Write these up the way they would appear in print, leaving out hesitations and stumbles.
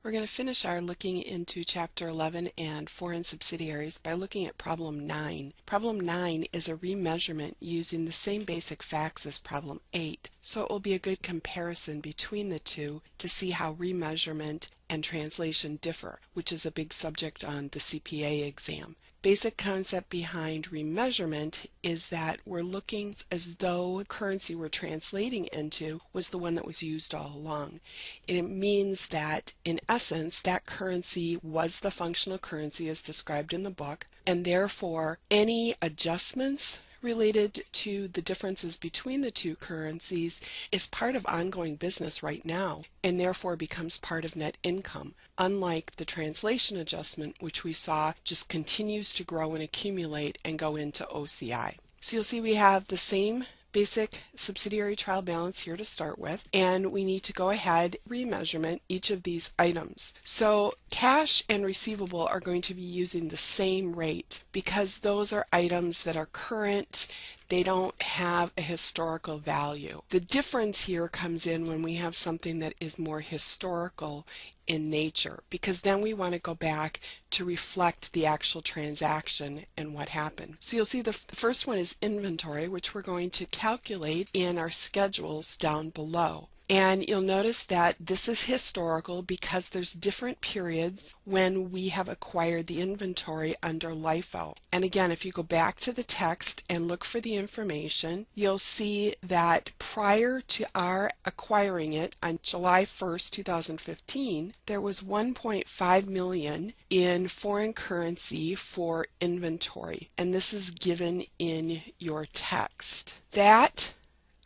We're going to finish our looking into Chapter 11 and foreign subsidiaries by looking at Problem 9. Problem 9 is a remeasurement using the same basic facts as Problem 8, so it will be a good comparison between the two to see how remeasurement and translation differ, which is a big subject on the CPA exam. Basic concept behind remeasurement is that we're looking as though currency we're translating into was the one that was used all along. It means that in essence that currency was the functional currency as described in the book, and therefore any adjustments related to the differences between the two currencies is part of ongoing business right now and therefore becomes part of net income, unlike the translation adjustment, which we saw just continues to grow and accumulate and go into OCI. So you'll see we have the same basic subsidiary trial balance here to start with, and we need to go ahead remeasurement each of these items. So cash and receivable are going to be using the same rate because those are items that are current. They don't have a historical value. The difference here comes in when we have something that is more historical in nature, because then we want to go back to reflect the actual transaction and what happened. So you'll see the first one is inventory, which we're going to calculate in our schedules down below. And you'll notice that this is historical because there's different periods when we have acquired the inventory under LIFO. And again, if you go back to the text and look for the information, you'll see that prior to our acquiring it on July 1st, 2015, there was 1.5 million in foreign currency for inventory. And this is given in your text. That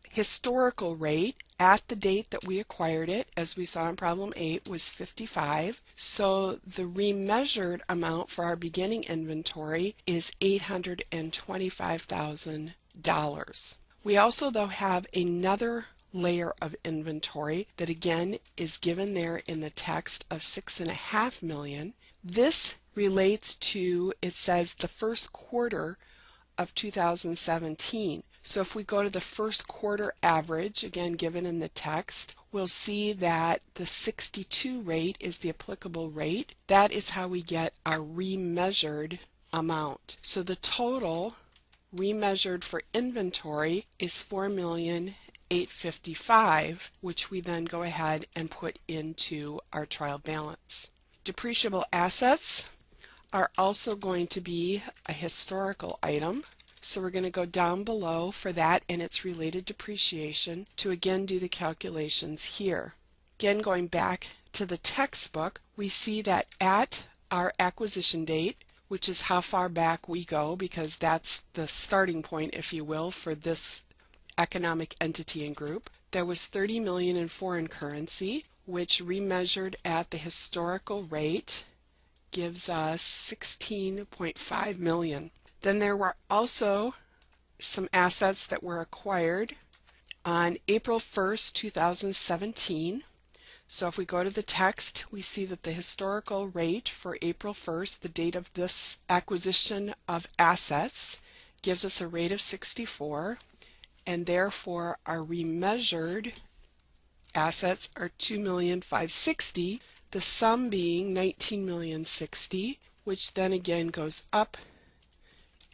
historical rate at the date that we acquired it, as we saw in problem 8, was 55. So the remeasured amount for our beginning inventory is $825,000. We also though have another layer of inventory that again is given there in the text of 6.5 million. This relates to, it says, the first quarter of 2017. So if we go to the first quarter average, again given in the text, we'll see that the 62 rate is the applicable rate. That is how we get our remeasured amount. So the total remeasured for inventory is $4,855,000, which we then go ahead and put into our trial balance. Depreciable assets are also going to be a historical item. So we're going to go down below for that and its related depreciation to again do the calculations here. Again, going back to the textbook, we see that at our acquisition date, which is how far back we go because that's the starting point, if you will, for this economic entity and group, there was 30 million in foreign currency, which remeasured at the historical rate gives us 16.5 million. Then there were also some assets that were acquired on April 1st, 2017. So if we go to the text, we see that the historical rate for April 1st, the date of this acquisition of assets, gives us a rate of 64, and therefore our remeasured assets are 2,560,000, the sum being 19,060,000, which then again goes up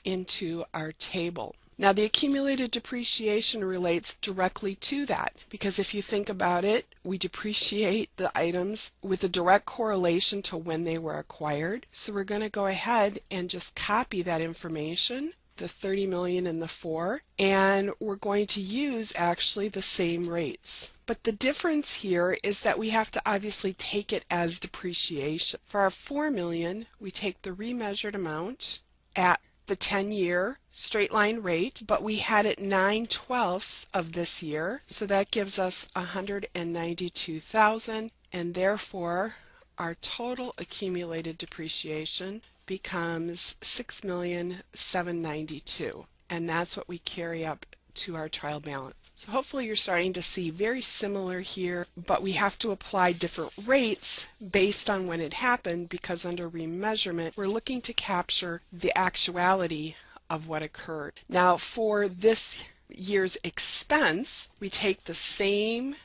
into our table. Now the accumulated depreciation relates directly to that, because if you think about it, we depreciate the items with a direct correlation to when they were acquired. So we're going to go ahead and just copy that information, the 30 million and the 4, and we're going to use actually the same rates. But the difference here is that we have to obviously take it as depreciation. For our 4 million, we take the remeasured amount at the 10-year straight line rate, but we had it 9/12 of this year, so that gives us 192,000, and therefore our total accumulated depreciation becomes 6,792,000, and that's what we carry up to our trial balance. So hopefully you're starting to see very similar here, but we have to apply different rates based on when it happened, because under remeasurement we're looking to capture the actuality of what occurred. Now for this year's expense, we take the same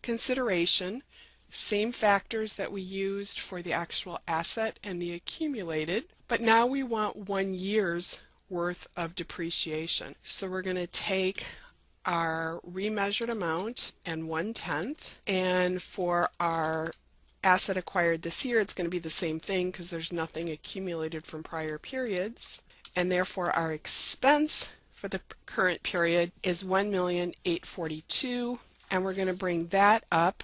consideration Same factors that we used for the actual asset and the accumulated, but now we want 1 year's worth of depreciation. So we're going to take our remeasured amount and 1/10, and for our asset acquired this year, it's going to be the same thing because there's nothing accumulated from prior periods, and therefore our expense for the current period is $1,842,000, and we're going to bring that up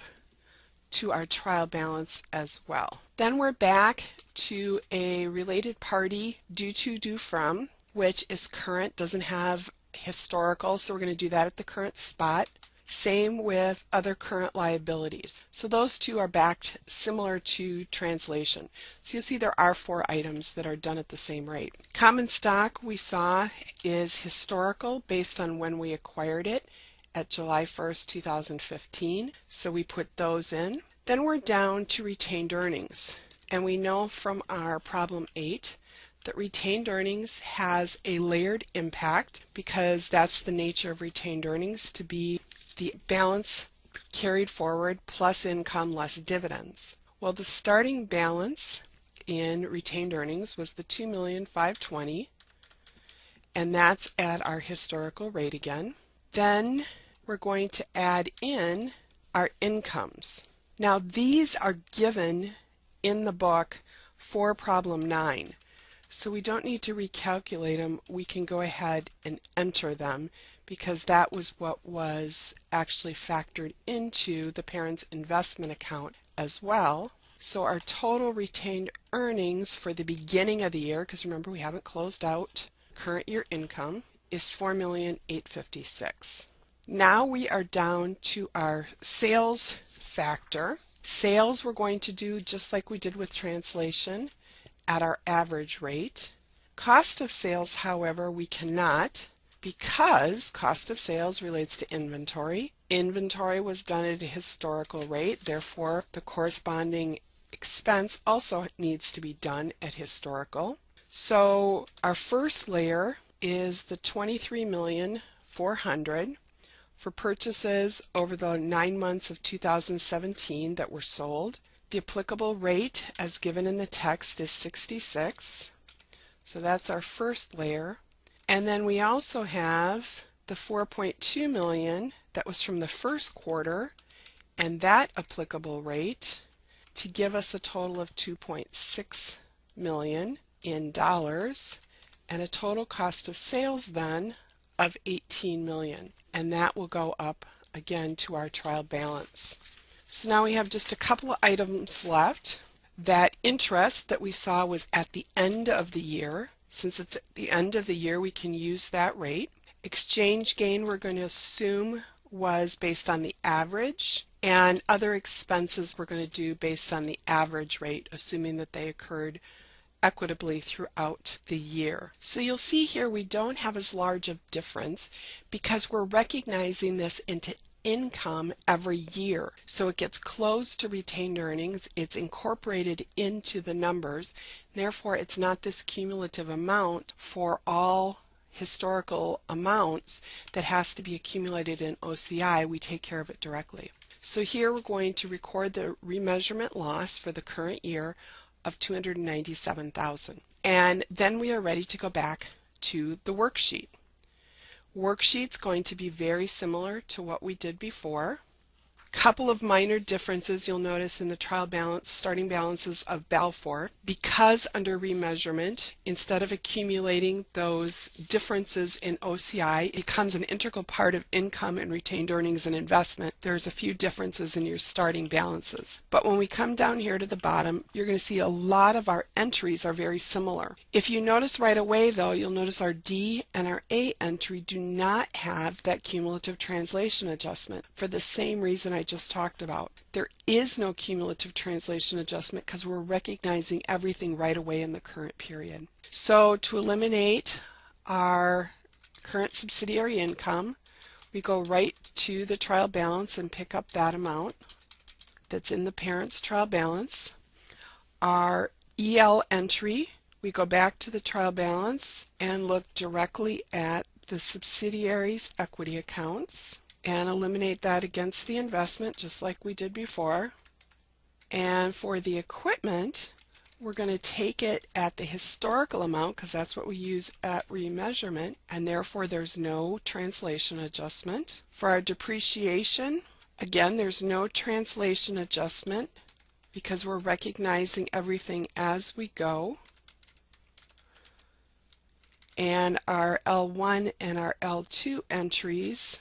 to our trial balance as well. Then we're back to a related party, due to, due from, which is current, doesn't have historical, so we're going to do that at the current spot. Same with other current liabilities. So those two are back similar to translation. So you'll see there are 4 items that are done at the same rate. Common stock we saw is historical based on when we acquired it at July 1st, 2015. So we put those in. Then we're down to retained earnings. And we know from our problem 8 that retained earnings has a layered impact because that's the nature of retained earnings, to be the balance carried forward plus income less dividends. Well, the starting balance in retained earnings was the $2,520,000, and that's at our historical rate again. Then we're going to add in our incomes. Now these are given in the book for problem 9. So we don't need to recalculate them. We can go ahead and enter them because that was what was actually factored into the parent's investment account as well. So our total retained earnings for the beginning of the year, because remember we haven't closed out current year income, is $4,856,000. Now we are down to our sales factor. Sales we're going to do just like we did with translation at our average rate. Cost of sales, however, we cannot, because cost of sales relates to inventory. Inventory was done at a historical rate, therefore the corresponding expense also needs to be done at historical. So our first layer is the $23,400,000 for purchases over the 9 months of 2017 that were sold. The applicable rate as given in the text is 66. So that's our first layer. And then we also have the $4.2 million that was from the first quarter and that applicable rate to give us a total of $2.6 million in dollars and a total cost of sales then of $18 million. And that will go up again to our trial balance. So now we have just a couple of items left. That interest that we saw was at the end of the year. Since it's at the end of the year, we can use that rate. Exchange gain we're going to assume was based on the average, and other expenses we're going to do based on the average rate, assuming that they occurred equitably throughout the year. So you'll see here we don't have as large of difference because we're recognizing this into income every year. So it gets close to retained earnings, it's incorporated into the numbers, therefore it's not this cumulative amount for all historical amounts that has to be accumulated in OCI. We take care of it directly. So here we're going to record the remeasurement loss for the current year of $297,000. And then we are ready to go back to the worksheet. Worksheet's going to be very similar to what we did before. Couple of minor differences you'll notice in the trial balance, starting balances of Balfour. Because under remeasurement, instead of accumulating those differences in OCI, it becomes an integral part of income and retained earnings and investment. There's a few differences in your starting balances. But when we come down here to the bottom, you're going to see a lot of our entries are very similar. If you notice right away though, you'll notice our D and our A entry do not have that cumulative translation adjustment for the same reason I just talked about. There is no cumulative translation adjustment because we're recognizing everything right away in the current period. So to eliminate our current subsidiary income, we go right to the trial balance and pick up that amount that's in the parent's trial balance. Our EL entry, we go back to the trial balance and look directly at the subsidiary's equity accounts and eliminate that against the investment just like we did before. And for the equipment, we're going to take it at the historical amount because that's what we use at remeasurement, and therefore there's no translation adjustment. For our depreciation, again, there's no translation adjustment because we're recognizing everything as we go. And our L1 and our L2 entries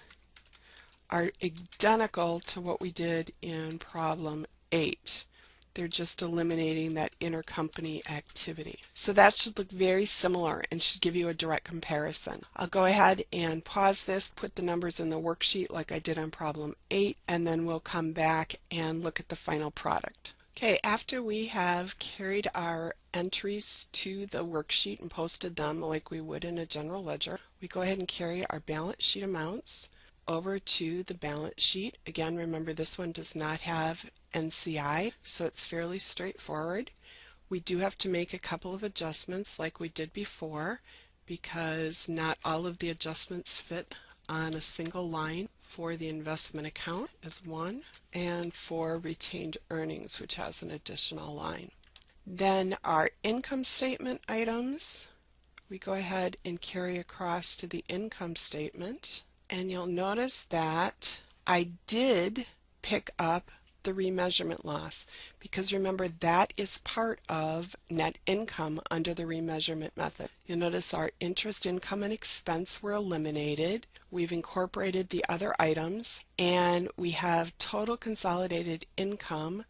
are identical to what we did in problem 8. They're just eliminating that intercompany activity. So that should look very similar and should give you a direct comparison. I'll go ahead and pause this, put the numbers in the worksheet like I did on problem 8, and then we'll come back and look at the final product. Okay, after we have carried our entries to the worksheet and posted them like we would in a general ledger, we go ahead and carry our balance sheet amounts over to the balance sheet. Again, remember this one does not have NCI, so it's fairly straightforward. We do have to make a couple of adjustments like we did before because not all of the adjustments fit on a single line. For the investment account is one, and for retained earnings, which has an additional line. Then our income statement items, we go ahead and carry across to the income statement. And you'll notice that I did pick up the remeasurement loss because remember that is part of net income under the remeasurement method. You'll notice our interest income and expense were eliminated. We've incorporated the other items and we have total consolidated income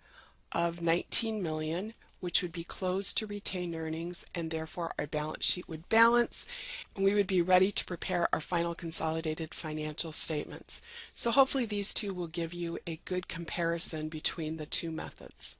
of 19 million, which would be closed to retained earnings, and therefore our balance sheet would balance and we would be ready to prepare our final consolidated financial statements. So hopefully these two will give you a good comparison between the two methods.